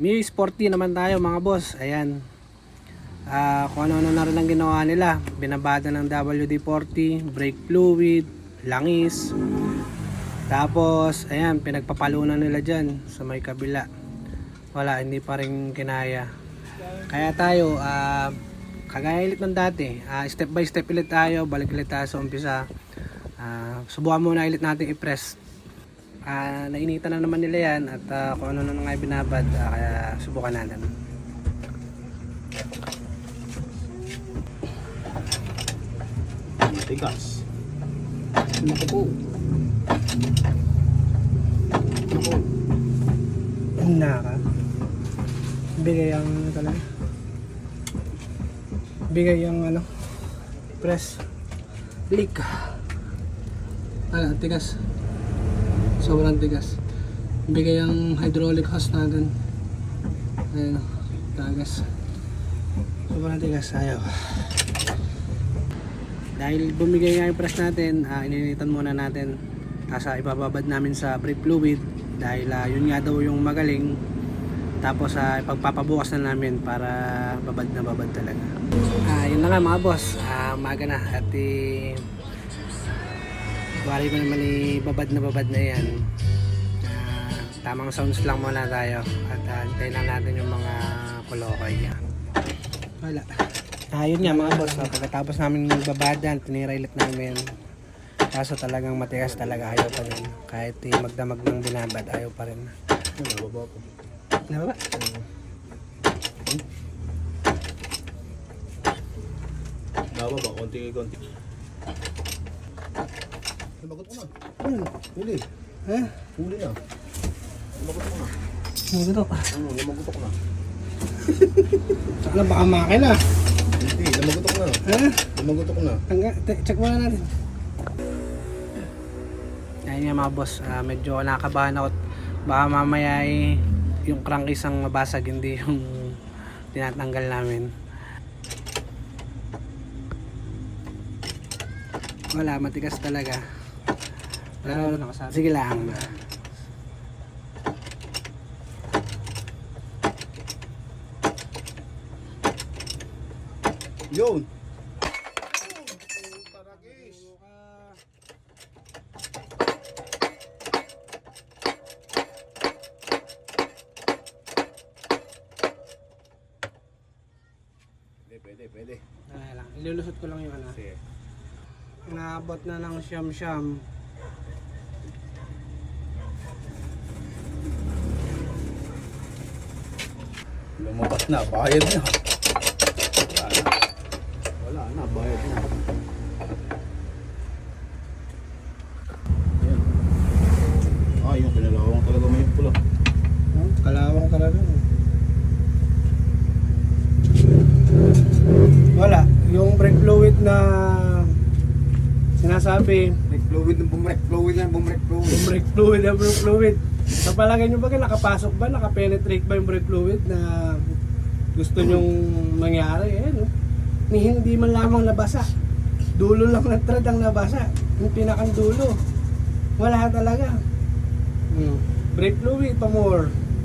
May sporty naman tayo mga boss. Ayan. Kung ano-ano na rin ang ginawa nila. Binabada ng WD-40, brake fluid, langis. Tapos, ayan, pinagpapalunan nila dyan sa may kabila. Wala, hindi pa rin kinaya. Kaya tayo, kagaya ulit ng dati, step by step ulit tayo, balik ulit tayo sa umpisa. Subukan muna ulit natin i-press. Nainitan na naman nila yan at kung ano na nga binabad, kaya subukan natin. Tigas. Naku po. Naku. Naka. Bigay ang talaga. Bigay ang press. Leak. Tigas. Sobrang tigas. Bigay ang hydraulic hose natin. Ayan, tagas. Sobrang tigas. Ayaw. Dahil bumigay nga yung press natin, ininitan muna natin. Tapos ibababad namin sa brake fluid. Dahil yun nga daw yung magaling. Tapos ipagpapabukas na namin para babad na babad talaga. Yun na nga mga boss. Umaga na. At bari ko naman babad na yan. Tamang sounds lang muna tayo. At hintayin na natin yung mga kolokoy. Wala. Yun nga mga boss, pagkatapos namin babadan, tinirailit namin. Kaso talagang matigas talaga, ayaw pa rin. Kahit magdamag ng binabad, ayaw pa rin. Nababa po. Nababa? Nababa, konti-konti. Lumagot ko na. Huli. Huli na. Lumagot ko na. Lumagot ko. Lumagot ko na. Saka baka makina. Hindi, lumagutok na. Lumagutok na. Check muna natin. Ayun nga mga boss, medyo nakabahan ako. Baka mamaya yung crankcase ang mabasag, hindi yung tinatanggal namin. Wala, matigas talaga. Pero sige lang. Yun! Pwede. Lang. Ilulusot ko lang yung Sige. Naabot na ng siyam-siyam. Lumabas na, bayad na. Wala na, bayad na. Yan. Yung pinalawang talaga may pula. Kalawang talaga. Wala. Yung brake fluid na sinasabi, Brake fluid na bumrek fluid. brake fluid. Sa palagay nyo ba nakapasok ba, nakapenetrate ba yung brake fluid na gusto nyong mangyari? No? Hindi man lamang nabasa. Dulo lang ng thread ang nabasa. Yung pinakang dulo. Wala talaga. Brake fluid pa more.